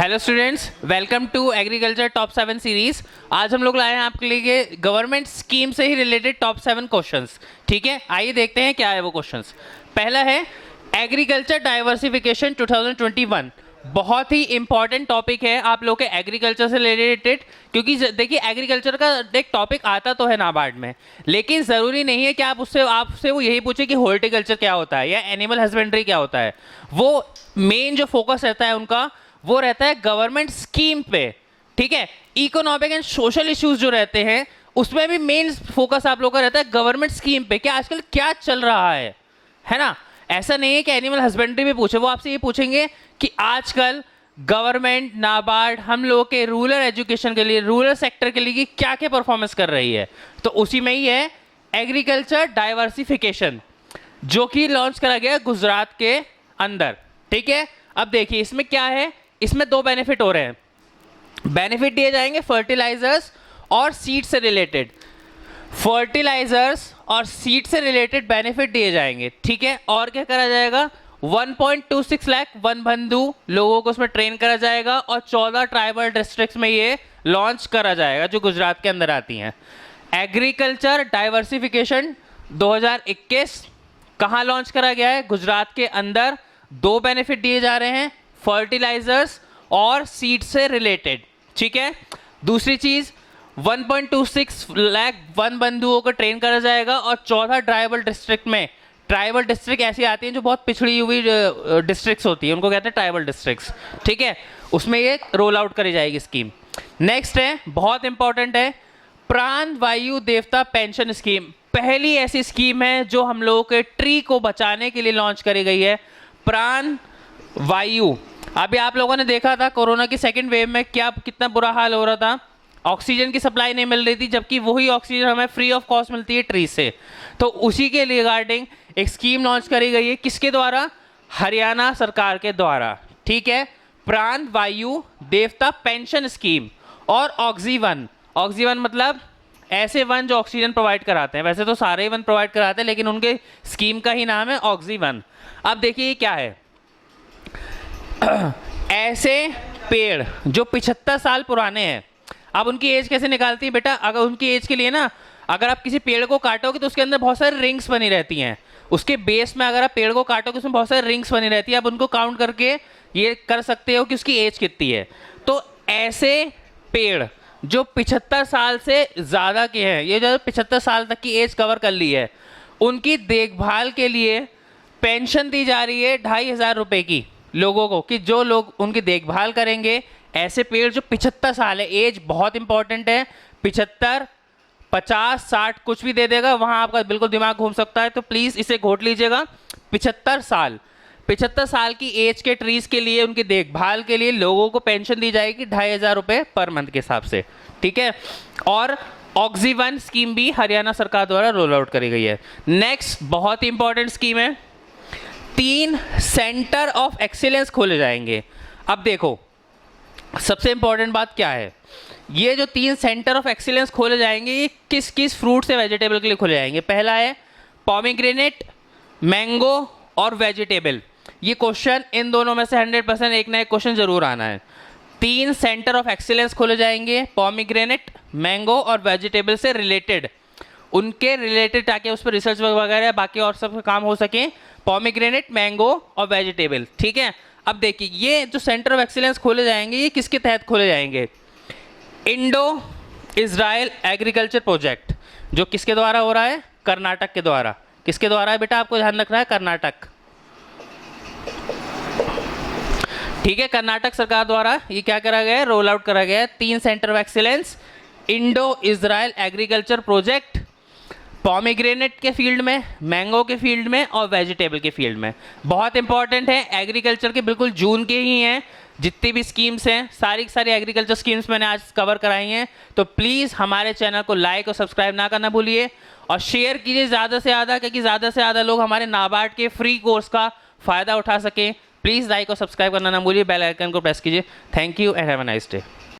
Hello students, welcome to agriculture top 7 series. आज हम लोग लाए हैं आपके लिए गवर्नमेंट स्कीम से ही रिलेटेड टॉप 7 क्वेश्चंस। ठीक है, आइए देखते हैं क्या है वो क्वेश्चंस। पहला है एग्रीकल्चर डाइवर्सिफिकेशन 2021। बहुत ही इंपॉर्टेंट टॉपिक है आप लोग के एग्रीकल्चर से रिलेटेड, क्योंकि देखिए एग्रीकल्चर का एक टॉपिक आता तो है नाबार्ड में, लेकिन ज़रूरी नहीं है कि आपसे वो यही पूछे कि हॉर्टिकल्चर क्या होता है या एनिमल हस्बेंड्री क्या होता है। वो मेन जो फोकस रहता है उनका वो रहता है गवर्नमेंट स्कीम पे। ठीक है, इकोनॉमिक एंड सोशल इश्यूज जो रहते हैं उसमें भी मेन फोकस आप लोगों का रहता है गवर्नमेंट स्कीम पे, कि आजकल क्या चल रहा है ना। ऐसा नहीं है कि एनिमल हस्बेंड्री में पूछे, वो आपसे ये पूछेंगे कि आजकल गवर्नमेंट नाबार्ड हम लोगों के रूरल एजुकेशन के लिए, रूरल सेक्टर के लिए क्या क्या परफॉर्मेंस कर रही है। तो उसी में ही है एग्रीकल्चर डाइवर्सिफिकेशन, जो कि लॉन्च करा गया गुजरात के अंदर। ठीक है, अब देखिए इसमें क्या है, इसमें दो बेनिफिट हो रहे हैं। बेनिफिट दिए जाएंगे फर्टिलाइजर्स और सीड से रिलेटेड, फर्टिलाइजर्स और सीड से रिलेटेड बेनिफिट दिए जाएंगे। ठीक है, और क्या करा जाएगा, 1.26 लाख वन बंधु लोगों को उसमें ट्रेन करा जाएगा और 14 ट्राइबल डिस्ट्रिक्ट्स में ये लॉन्च करा जाएगा जो गुजरात के अंदर आती हैं। एग्रीकल्चर डाइवर्सिफिकेशन 2021 कहाँ लॉन्च करा गया है, गुजरात के अंदर। दो बेनिफिट दिए जा रहे हैं, फर्टिलाइजर्स और सीड से रिलेटेड। ठीक है, दूसरी चीज 1.26 लाख वन बंधुओं को ट्रेन करा जाएगा और 14 ट्राइबल डिस्ट्रिक्ट में, ट्राइबल डिस्ट्रिक्ट ऐसी आती हैं जो बहुत पिछड़ी हुई डिस्ट्रिक्ट्स होती है, उनको कहते हैं ट्राइबल डिस्ट्रिक्ट्स। ठीक है, उसमें ये रोल आउट करी जाएगी स्कीम। नेक्स्ट है, बहुत इंपॉर्टेंट है, प्राण वायु देवता पेंशन स्कीम। पहली ऐसी स्कीम है जो हम लोगों के ट्री को बचाने के लिए लॉन्च करी गई है, प्राण वायु। अभी आप लोगों ने देखा था कोरोना की सेकंड वेव में क्या कितना बुरा हाल हो रहा था, ऑक्सीजन की सप्लाई नहीं मिल रही थी, जबकि वही ऑक्सीजन हमें फ्री ऑफ कॉस्ट मिलती है ट्री से। तो उसी के रिगार्डिंग एक स्कीम लॉन्च करी गई है, किसके द्वारा, हरियाणा सरकार के द्वारा। ठीक है, प्राण वायु देवता पेंशन स्कीम। और ऑक्सीवन, ऑक्सीवन मतलब ऐसे वन जो ऑक्सीजन प्रोवाइड कराते हैं, वैसे तो सारे ही वन प्रोवाइड कराते हैं लेकिन उनके स्कीम का ही नाम है ऑक्सीवन। अब देखिए ये क्या है, ऐसे पेड़ जो 75 साल पुराने हैं। अब उनकी एज कैसे निकालती है बेटा, अगर उनकी एज के लिए ना, अगर आप किसी पेड़ को काटोगे तो उसके अंदर बहुत सारी रिंग्स बनी रहती हैं, उसके बेस में अगर आप पेड़ को काटोगे उसमें बहुत सारी रिंग्स बनी रहती है। आप उनको काउंट करके ये कर सकते हो कि उसकी एज कितनी है। तो ऐसे पेड़ जो 75 साल से ज़्यादा के हैं, ये जो 75 साल तक की एज कवर कर ली है, उनकी देखभाल के लिए पेंशन दी जा रही है 2,500 रुपये की लोगों को, कि जो लोग उनकी देखभाल करेंगे। ऐसे पेड़ जो 75 साल है, एज बहुत इंपॉर्टेंट है, 75, 50, 60 कुछ भी दे देगा, वहाँ आपका बिल्कुल दिमाग घूम सकता है। तो प्लीज़ इसे घोट लीजिएगा, 75 साल की एज के ट्रीज के लिए, उनकी देखभाल के लिए लोगों को पेंशन दी जाएगी 2,500 रुपये पर मंथ के हिसाब से। ठीक है, और ऑक्सीवन स्कीम भी हरियाणा सरकार द्वारा रोल आउट करी गई है। नेक्स्ट बहुत ही इंपॉर्टेंट स्कीम है, 3 सेंटर ऑफ एक्सीलेंस खोले जाएंगे। अब देखो सबसे इंपॉर्टेंट बात क्या है, ये जो 3 सेंटर ऑफ एक्सीलेंस खोले जाएंगे ये किस किस फ्रूट से वेजिटेबल के लिए खोले जाएंगे। पहला है पॉमीग्रेनेट, मैंगो और वेजिटेबल। ये क्वेश्चन इन दोनों में से 100% एक ना एक क्वेश्चन जरूर आना है। 3 सेंटर ऑफ एक्सीलेंस खोले जाएंगे, पॉमीग्रेनेट, मैंगो और वेजिटेबल से रिलेटेड, उनके रिलेटेड, ताकि उस पर रिसर्च वगैरह बाकी और सब काम हो सके। पॉमीग्रेनेट, मैंगो और वेजिटेबल। ठीक है, अब देखिए ये जो सेंटर ऑफ एक्सीलेंस खोले जाएंगे ये किसके तहत खोले जाएंगे, इंडो इजराइल एग्रीकल्चर प्रोजेक्ट, जो किसके द्वारा हो रहा है, कर्नाटक के द्वारा। किसके द्वारा है बेटा, आपको ध्यान रखना है, कर्नाटक। ठीक है, कर्नाटक सरकार द्वारा ये क्या करा गया है, रोल आउट करा गया है 3 centre of excellence, Indo Israel agriculture project, pomegranate के फील्ड में, मैंगो के फील्ड में और वेजिटेबल के फील्ड में। बहुत इंपॉर्टेंट है, एग्रीकल्चर के बिल्कुल जून के ही हैं जितनी भी स्कीम्स हैं, सारी सारी एग्रीकल्चर स्कीम्स मैंने आज कवर कराई हैं। तो प्लीज़ हमारे चैनल को लाइक और सब्सक्राइब ना करना भूलिए और शेयर कीजिए ज़्यादा से ज़्यादा, क्योंकि ज़्यादा से ज़्यादा लोग हमारे नाबार्ड के फ्री कोर्स का फ़ायदा उठा सकें। प्लीज़ लाइक और सब्सक्राइब करना ना भूलिए, बेल आइकन को प्रेस कीजिए। Thank you and have a nice day.